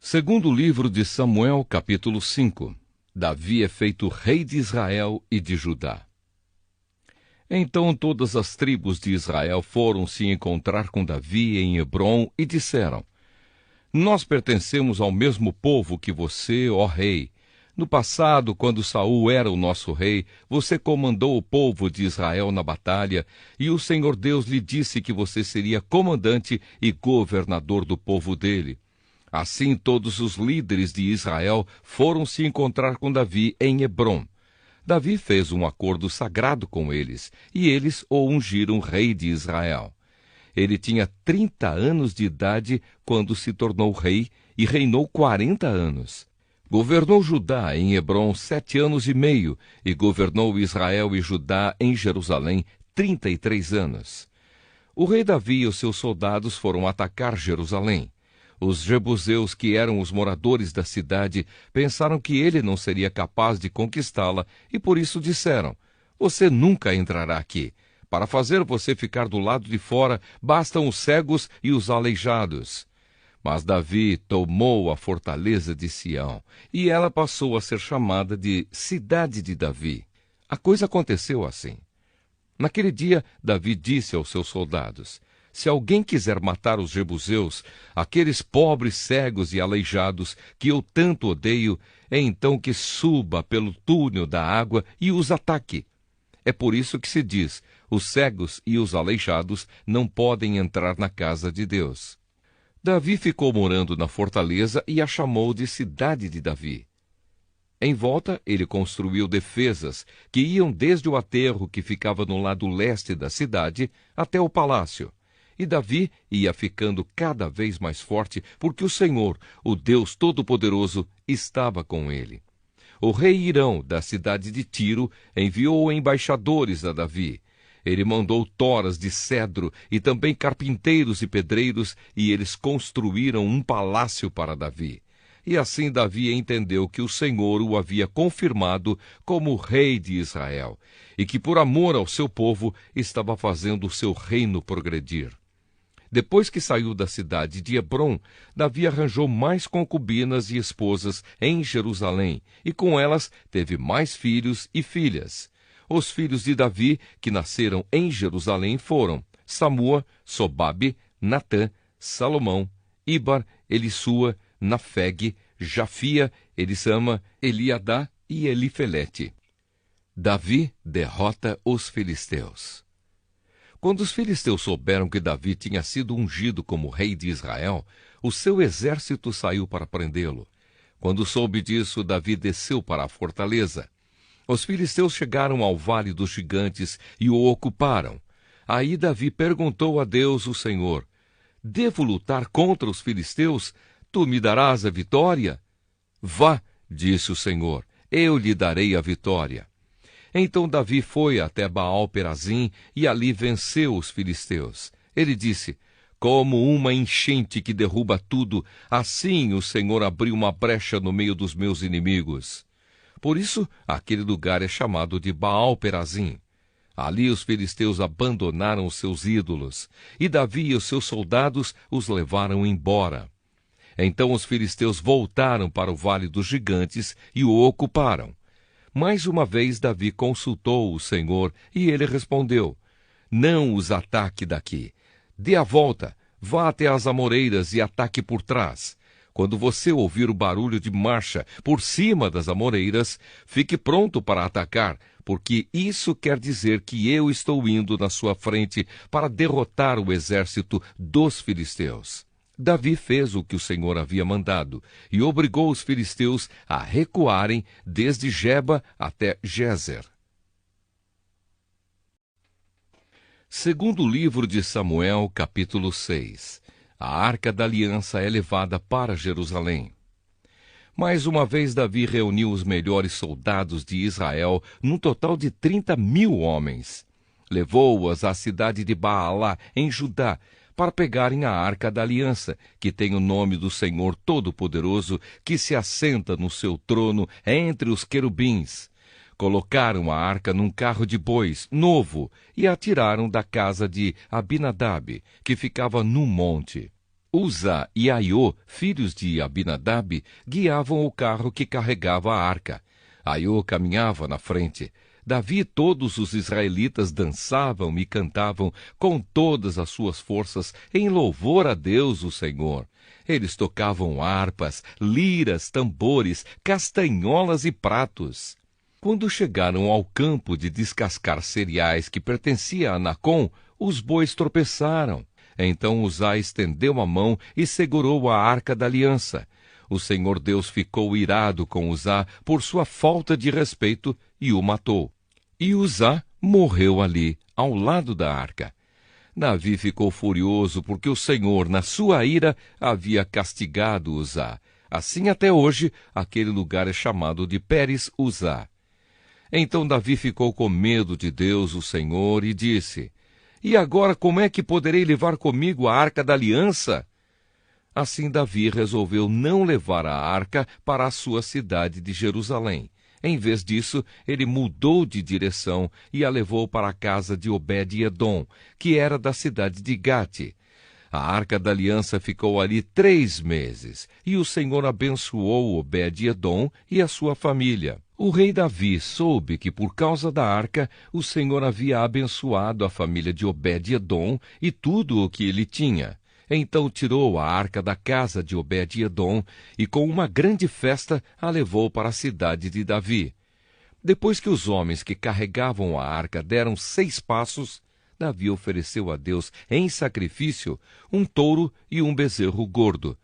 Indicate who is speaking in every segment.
Speaker 1: Segundo livro de Samuel, capítulo 5. Davi é feito rei de Israel e de Judá. Então todas as tribos de Israel foram se encontrar com Davi em Hebrom e disseram: Nós pertencemos ao mesmo povo que você, ó rei. No passado, quando Saul era o nosso rei, você comandou o povo de Israel na batalha, e o Senhor Deus lhe disse que você seria comandante e governador do povo dele. Assim todos os líderes de Israel foram se encontrar com Davi em Hebrom. Davi fez um acordo sagrado com eles, e eles o ungiram rei de Israel. Ele tinha 30 anos de idade quando se tornou rei e reinou 40 anos. Governou Judá em Hebrom 7 anos e meio e governou Israel e Judá em Jerusalém 33 anos. O rei Davi e os seus soldados foram atacar Jerusalém. Os jebuseus, que eram os moradores da cidade, pensaram que ele não seria capaz de conquistá-la e por isso disseram: Você nunca entrará aqui. Para fazer você ficar do lado de fora, bastam os cegos e os aleijados. Mas Davi tomou a fortaleza de Sião, e ela passou a ser chamada de Cidade de Davi. A coisa aconteceu assim. Naquele dia, Davi disse aos seus soldados: Se alguém quiser matar os jebuseus, aqueles pobres cegos e aleijados que eu tanto odeio, é então que suba pelo túnel da água e os ataque. É por isso que se diz: os cegos e os aleijados não podem entrar na casa de Deus. Davi ficou morando na fortaleza e a chamou de Cidade de Davi. Em volta, ele construiu defesas que iam desde o aterro que ficava no lado leste da cidade até o palácio. E Davi ia ficando cada vez mais forte, porque o Senhor, o Deus Todo-Poderoso, estava com ele. O rei Hirão, da cidade de Tiro, enviou embaixadores a Davi. Ele mandou toras de cedro e também carpinteiros e pedreiros, e eles construíram um palácio para Davi. E assim Davi entendeu que o Senhor o havia confirmado como rei de Israel, e que por amor ao seu povo estava fazendo o seu reino progredir. Depois que saiu da cidade de Hebrom, Davi arranjou mais concubinas e esposas em Jerusalém, e com elas teve mais filhos e filhas. Os filhos de Davi, que nasceram em Jerusalém, foram Samua, Sobabe, Natã, Salomão, Ibar, Elissua, Nafeg, Jafia, Elissama, Eliadá e Elifelete. Davi derrota os filisteus. Quando os filisteus souberam que Davi tinha sido ungido como rei de Israel, o seu exército saiu para prendê-lo. Quando soube disso, Davi desceu para a fortaleza. Os filisteus chegaram ao Vale dos Gigantes e o ocuparam. Aí Davi perguntou a Deus, o Senhor: Devo lutar contra os filisteus? Tu me darás a vitória? Vá, disse o Senhor, eu lhe darei a vitória. Então Davi foi até Baal-Perazim e ali venceu os filisteus. Ele disse: Como uma enchente que derruba tudo, assim o Senhor abriu uma brecha no meio dos meus inimigos. Por isso, aquele lugar é chamado de Baal-Perazim. Ali os filisteus abandonaram os seus ídolos, e Davi e os seus soldados os levaram embora. Então os filisteus voltaram para o Vale dos Gigantes e o ocuparam. Mais uma vez Davi consultou o Senhor, e ele respondeu: Não os ataque daqui. Dê a volta, vá até as amoreiras e ataque por trás. Quando você ouvir o barulho de marcha por cima das amoreiras, fique pronto para atacar, porque isso quer dizer que eu estou indo na sua frente para derrotar o exército dos filisteus. Davi fez o que o Senhor havia mandado e obrigou os filisteus a recuarem desde Geba até Gezer. Segundo livro de Samuel, capítulo 6. A Arca da Aliança é levada para Jerusalém. Mais uma vez Davi reuniu os melhores soldados de Israel, num total de 30.000 homens. Levou-os à cidade de Baalá, em Judá, para pegarem a Arca da Aliança, que tem o nome do Senhor Todo-Poderoso, que se assenta no seu trono entre os querubins. Colocaram a arca num carro de bois novo e a tiraram da casa de Abinadab, que ficava num monte. Uzá e Aiô, filhos de Abinadab, guiavam o carro que carregava a arca. Aiô caminhava na frente. Davi e todos os israelitas dançavam e cantavam com todas as suas forças em louvor a Deus, o Senhor. Eles tocavam harpas, liras, tambores, castanholas e pratos. Quando chegaram ao campo de descascar cereais que pertencia a Nacon, os bois tropeçaram. Então Uzá estendeu a mão e segurou a arca da aliança. O Senhor Deus ficou irado com Uzá por sua falta de respeito e o matou. E Uzá morreu ali, ao lado da arca. Davi ficou furioso porque o Senhor, na sua ira, havia castigado Uzá. Assim até hoje, aquele lugar é chamado de Pérez Uzá. Então Davi ficou com medo de Deus, o Senhor, e disse: E agora como é que poderei levar comigo a arca da aliança? Assim Davi resolveu não levar a arca para a sua cidade de Jerusalém. Em vez disso, ele mudou de direção e a levou para a casa de Obed-edom, que era da cidade de Gate. A arca da aliança ficou ali 3 meses, e o Senhor abençoou Obed-edom e a sua família. O rei Davi soube que por causa da arca, o Senhor havia abençoado a família de Obed-edom e tudo o que ele tinha. Então tirou a arca da casa de Obed-edom e com uma grande festa a levou para a cidade de Davi. Depois que os homens que carregavam a arca deram 6 passos, Davi ofereceu a Deus em sacrifício um touro e um bezerro gordo.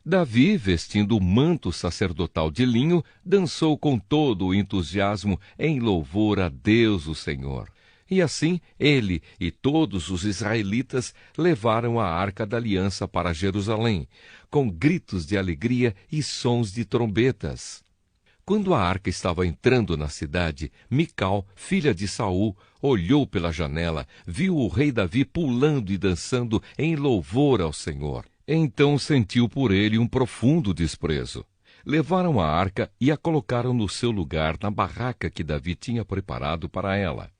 Speaker 1: Davi, vestindo o manto sacerdotal de linho, dançou com todo o entusiasmo em louvor a Deus o Senhor. E assim ele e todos os israelitas levaram a arca da aliança para Jerusalém, com gritos de alegria e sons de trombetas. Quando a arca estava entrando na cidade, Mical, filha de Saul, olhou pela janela, viu o rei Davi pulando e dançando em louvor ao Senhor. Então sentiu por ele um profundo desprezo. Levaram a arca e a colocaram no seu lugar na barraca que Davi tinha preparado para ela.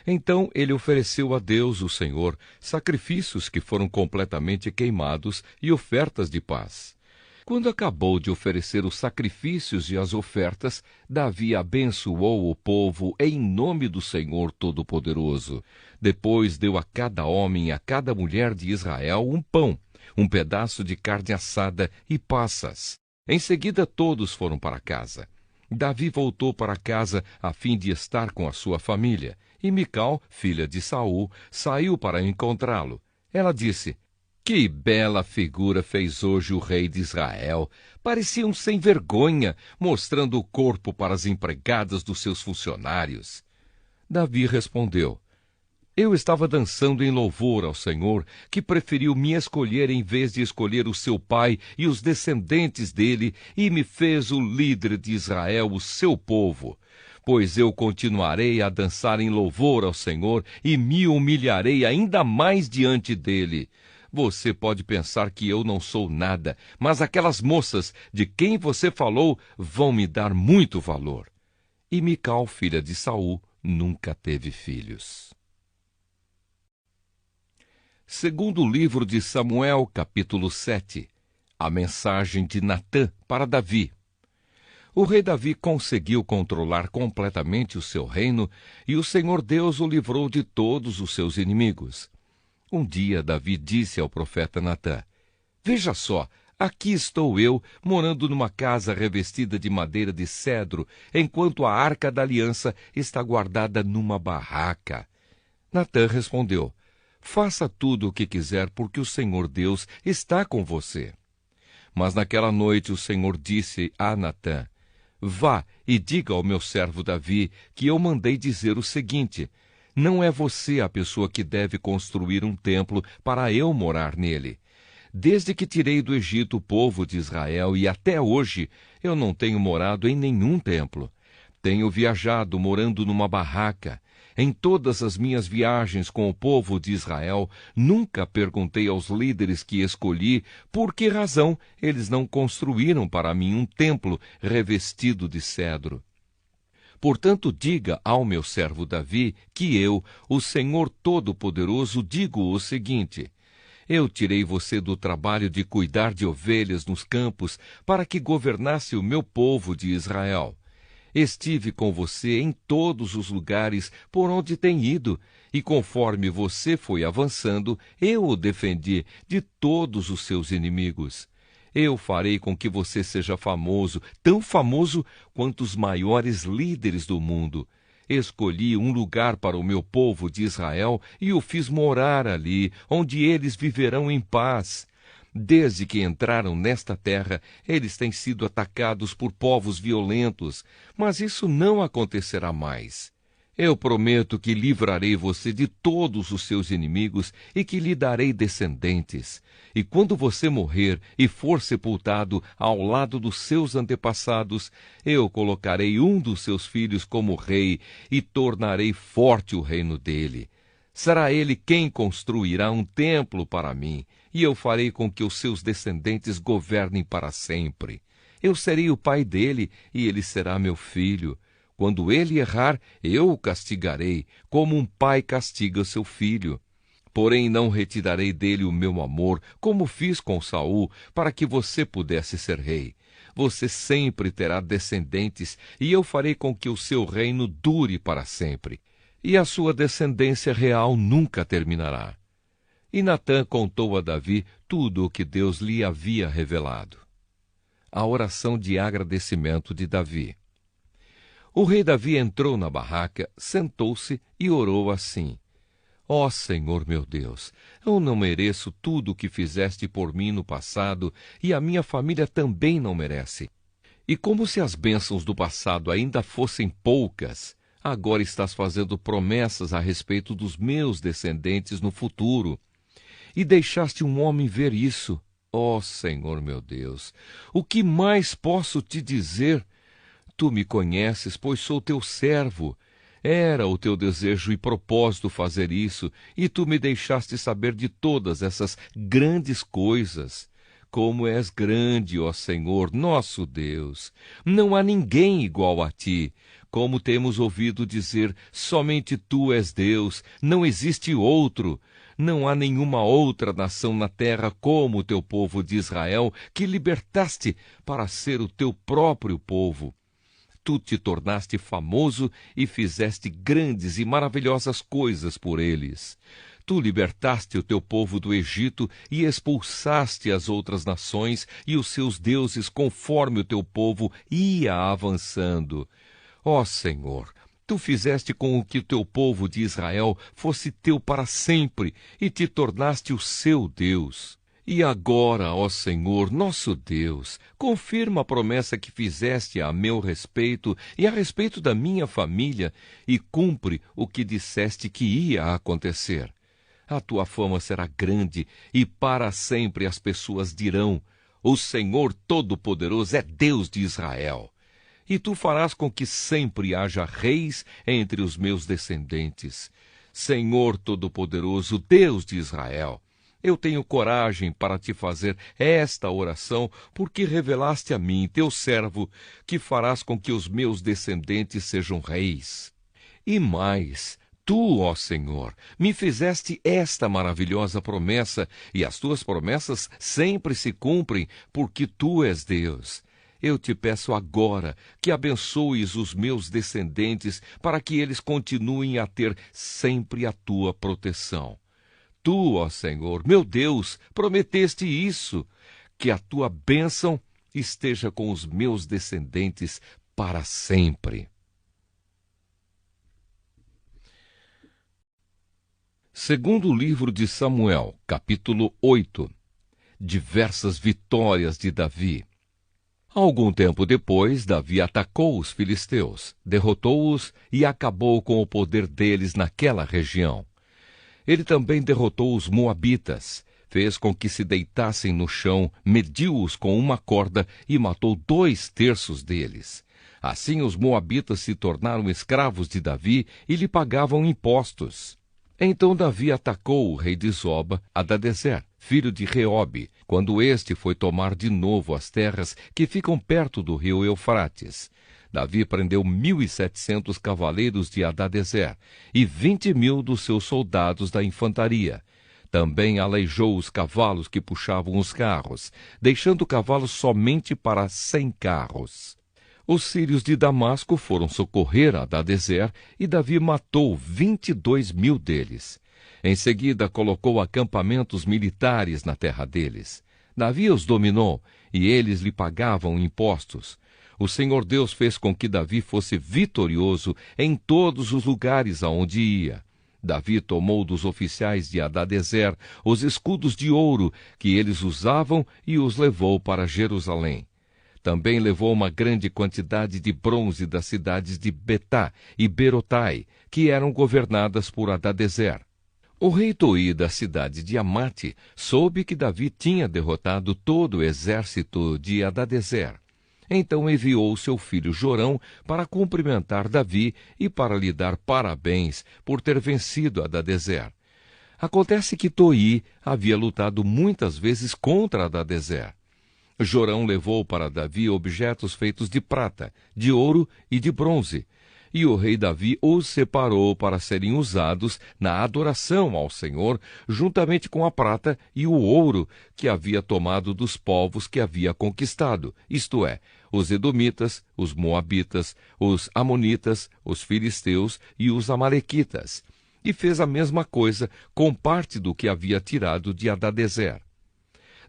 Speaker 1: Então ele ofereceu a Deus, o Senhor, sacrifícios que foram completamente queimados e ofertas de paz. Quando acabou de oferecer os sacrifícios e as ofertas, Davi abençoou o povo em nome do Senhor Todo-Poderoso. Depois deu a cada homem e a cada mulher de Israel um pão, um pedaço de carne assada e passas. Em seguida todos foram para casa. Davi voltou para casa a fim de estar com a sua família. E Mical, filha de Saul, saiu para encontrá-lo. Ela disse: Que bela figura fez hoje o rei de Israel! Parecia um sem vergonha, mostrando o corpo para as empregadas dos seus funcionários. Davi respondeu: Eu estava dançando em louvor ao Senhor, que preferiu me escolher em vez de escolher o seu pai e os descendentes dele, e me fez o líder de Israel, o seu povo. Pois eu continuarei a dançar em louvor ao Senhor e me humilharei ainda mais diante dele. Você pode pensar que eu não sou nada, mas aquelas moças de quem você falou vão me dar muito valor. E Mical, filha de Saul, nunca teve filhos. Segundo livro de Samuel, capítulo 7. A mensagem de Natã para Davi. O rei Davi conseguiu controlar completamente o seu reino e o Senhor Deus o livrou de todos os seus inimigos. Um dia Davi disse ao profeta Natã: Veja só, aqui estou eu, morando numa casa revestida de madeira de cedro, enquanto a arca da aliança está guardada numa barraca. Natã respondeu: Faça tudo o que quiser, porque o Senhor Deus está com você. Mas naquela noite o Senhor disse a Natã: Vá e diga ao meu servo Davi que eu mandei dizer o seguinte: não é você a pessoa que deve construir um templo para eu morar nele. Desde que tirei do Egito o povo de Israel e até hoje eu não tenho morado em nenhum templo. Tenho viajado morando numa barraca. Em todas as minhas viagens com o povo de Israel, nunca perguntei aos líderes que escolhi por que razão eles não construíram para mim um templo revestido de cedro. Portanto, diga ao meu servo Davi que eu, o Senhor Todo-Poderoso, digo o seguinte: Eu tirei você do trabalho de cuidar de ovelhas nos campos para que governasse o meu povo de Israel. Estive com você em todos os lugares por onde tem ido, e conforme você foi avançando, eu o defendi de todos os seus inimigos. Eu farei com que você seja famoso, tão famoso quanto os maiores líderes do mundo. Escolhi um lugar para o meu povo de Israel e o fiz morar ali, onde eles viverão em paz. Desde que entraram nesta terra, eles têm sido atacados por povos violentos, mas isso não acontecerá mais. Eu prometo que livrarei você de todos os seus inimigos e que lhe darei descendentes. E quando você morrer e for sepultado ao lado dos seus antepassados, eu colocarei um dos seus filhos como rei e tornarei forte o reino dele. Será ele quem construirá um templo para mim, e eu farei com que os seus descendentes governem para sempre. Eu serei o pai dele, e ele será meu filho. Quando ele errar, eu o castigarei, como um pai castiga seu filho. Porém, não retirarei dele o meu amor, como fiz com Saul, para que você pudesse ser rei. Você sempre terá descendentes, e eu farei com que o seu reino dure para sempre. E a sua descendência real nunca terminará. E Natã contou a Davi tudo o que Deus lhe havia revelado. A oração de agradecimento de Davi. O rei Davi entrou na barraca, sentou-se e orou assim: Ó Senhor meu Deus, eu não mereço tudo o que fizeste por mim no passado, e a minha família também não merece. E como se as bênçãos do passado ainda fossem poucas, agora estás fazendo promessas a respeito dos meus descendentes no futuro. E deixaste um homem ver isso. Ó Senhor meu Deus, o que mais posso te dizer? Tu me conheces, pois sou teu servo. Era o teu desejo e propósito fazer isso, e tu me deixaste saber de todas essas grandes coisas. Como és grande, ó Senhor, nosso Deus! Não há ninguém igual a ti. Como temos ouvido dizer, somente tu és Deus, não existe outro. Não há nenhuma outra nação na terra como o teu povo de Israel, que libertaste para ser o teu próprio povo. Tu te tornaste famoso e fizeste grandes e maravilhosas coisas por eles. Tu libertaste o teu povo do Egito e expulsaste as outras nações e os seus deuses conforme o teu povo ia avançando. Ó Senhor, tu fizeste com que o teu povo de Israel fosse teu para sempre e te tornaste o seu Deus. E agora, ó Senhor, nosso Deus, confirma a promessa que fizeste a meu respeito e a respeito da minha família, e cumpre o que disseste que ia acontecer. A tua fama será grande, e para sempre as pessoas dirão: O Senhor Todo-Poderoso é Deus de Israel. E tu farás com que sempre haja reis entre os meus descendentes. Senhor Todo-Poderoso, Deus de Israel, eu tenho coragem para te fazer esta oração, porque revelaste a mim, teu servo, que farás com que os meus descendentes sejam reis. E mais, tu, ó Senhor, me fizeste esta maravilhosa promessa, e as tuas promessas sempre se cumprem, porque tu és Deus. Eu te peço agora que abençoes os meus descendentes, para que eles continuem a ter sempre a tua proteção. Tu, ó Senhor, meu Deus, prometeste isso, que a tua bênção esteja com os meus descendentes para sempre. Segundo livro de Samuel, capítulo 8. Diversas vitórias de Davi. Algum tempo depois, Davi atacou os filisteus, derrotou-os e acabou com o poder deles naquela região. Ele também derrotou os moabitas, fez com que se deitassem no chão, mediu-os com uma corda e matou 2/3 deles. Assim os moabitas se tornaram escravos de Davi e lhe pagavam impostos. Então Davi atacou o rei de Zoba, Hadadezer, filho de Reobe, quando este foi tomar de novo as terras que ficam perto do rio Eufrates. Davi prendeu 1.700 cavaleiros de Hadadezer e 20.000 dos seus soldados da infantaria. Também aleijou os cavalos que puxavam os carros, deixando cavalos somente para 100 carros. Os sírios de Damasco foram socorrer Hadadezer e Davi matou 22.000 deles. Em seguida, colocou acampamentos militares na terra deles. Davi os dominou e eles lhe pagavam impostos. O Senhor Deus fez com que Davi fosse vitorioso em todos os lugares aonde ia. Davi tomou dos oficiais de Hadadezer os escudos de ouro que eles usavam e os levou para Jerusalém. Também levou uma grande quantidade de bronze das cidades de Betá e Berotai, que eram governadas por Hadadezer. O rei Toi da cidade de Amate soube que Davi tinha derrotado todo o exército de Hadadezer. Então enviou seu filho Jorão para cumprimentar Davi e para lhe dar parabéns por ter vencido Hadadezer. Acontece que Toi havia lutado muitas vezes contra Hadadezer. Jorão levou para Davi objetos feitos de prata, de ouro e de bronze, e o rei Davi os separou para serem usados na adoração ao Senhor, juntamente com a prata e o ouro que havia tomado dos povos que havia conquistado, isto é, os edomitas, os moabitas, os amonitas, os filisteus e os amalequitas, e fez a mesma coisa com parte do que havia tirado de Hadadezer.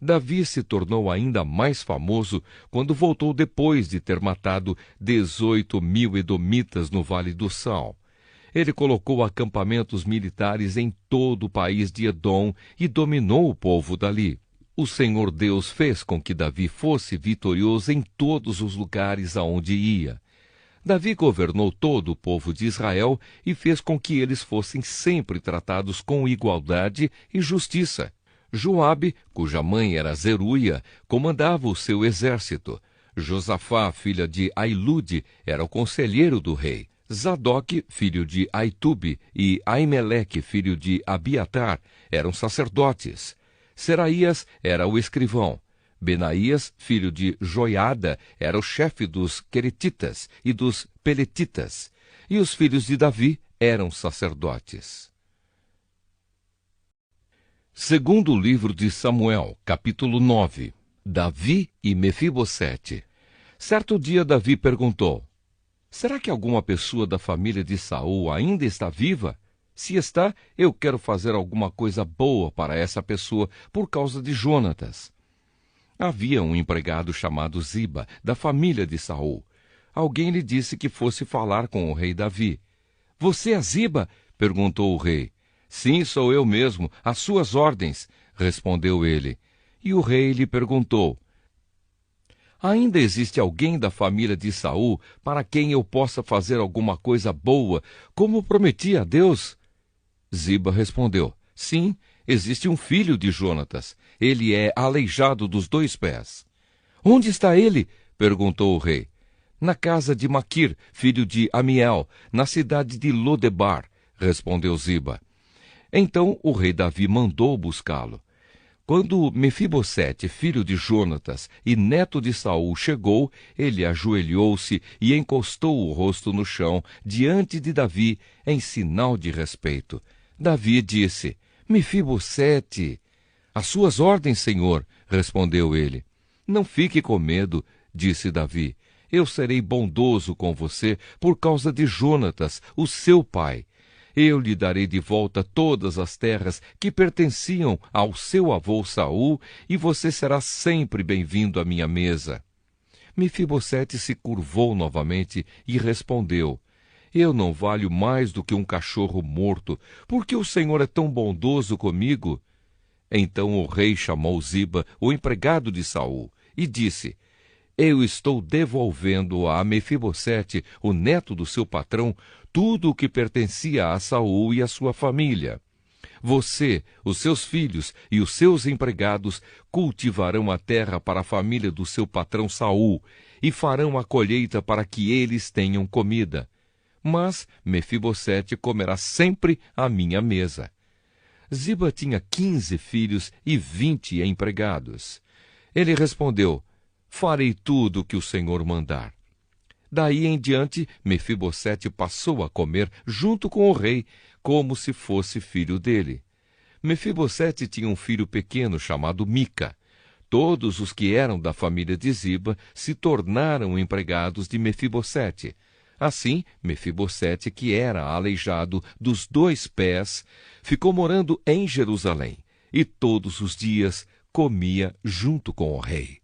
Speaker 1: Davi se tornou ainda mais famoso quando voltou depois de ter matado 18.000 edomitas no Vale do Sal. Ele colocou acampamentos militares em todo o país de Edom e dominou o povo dali. O Senhor Deus fez com que Davi fosse vitorioso em todos os lugares aonde ia. Davi governou todo o povo de Israel e fez com que eles fossem sempre tratados com igualdade e justiça. Joabe, cuja mãe era Zeruia, comandava o seu exército. Josafá, filha de Ailude, era o conselheiro do rei. Zadok, filho de Aitube, e Aimeleque, filho de Abiatar, eram sacerdotes. Seraías era o escrivão. Benaías, filho de Joiada, era o chefe dos Queretitas e dos Peletitas. E os filhos de Davi eram sacerdotes. Segundo livro de Samuel, capítulo 9. Davi e Mefibosete. Certo dia Davi perguntou: será que alguma pessoa da família de Saul ainda está viva? Se está, eu quero fazer alguma coisa boa para essa pessoa por causa de Jonatas. Havia um empregado chamado Ziba, da família de Saul. Alguém lhe disse que fosse falar com o rei Davi. Você é Ziba? Perguntou o rei. Sim, sou eu mesmo, às suas ordens, respondeu ele. E o rei lhe perguntou: ainda existe alguém da família de Saul para quem eu possa fazer alguma coisa boa, como prometi a Deus? Ziba respondeu: sim, existe um filho de Jonatas. Ele é aleijado dos 2 pés. Onde está ele? Perguntou o rei. Na casa de Maquir, filho de Amiel, na cidade de Lodebar, respondeu Ziba. Então o rei Davi mandou buscá-lo. Quando Mefibosete, filho de Jonatas e neto de Saul, chegou, ele ajoelhou-se e encostou o rosto no chão diante de Davi, em sinal de respeito. Davi disse: Mefibosete. Às suas ordens, senhor, respondeu ele. Não fique com medo, disse Davi. Eu serei bondoso com você por causa de Jonatas, o seu pai. Eu lhe darei de volta todas as terras que pertenciam ao seu avô Saul, e você será sempre bem-vindo à minha mesa. Mefibosete se curvou novamente e respondeu: eu não valho mais do que um cachorro morto, porque o Senhor é tão bondoso comigo. Então o rei chamou Ziba, o empregado de Saul, e disse: eu estou devolvendo a Mefibosete, o neto do seu patrão, tudo o que pertencia a Saul e a sua família. Você, os seus filhos e os seus empregados cultivarão a terra para a família do seu patrão Saul e farão a colheita para que eles tenham comida. Mas Mefibosete comerá sempre à minha mesa. Ziba tinha 15 filhos e 20 empregados. Ele respondeu: farei tudo o que o Senhor mandar. Daí em diante, Mefibosete passou a comer junto com o rei, como se fosse filho dele. Mefibosete tinha um filho pequeno chamado Mica. Todos os que eram da família de Ziba se tornaram empregados de Mefibosete. Assim, Mefibosete, que era aleijado dos 2 pés, ficou morando em Jerusalém, e todos os dias comia junto com o rei.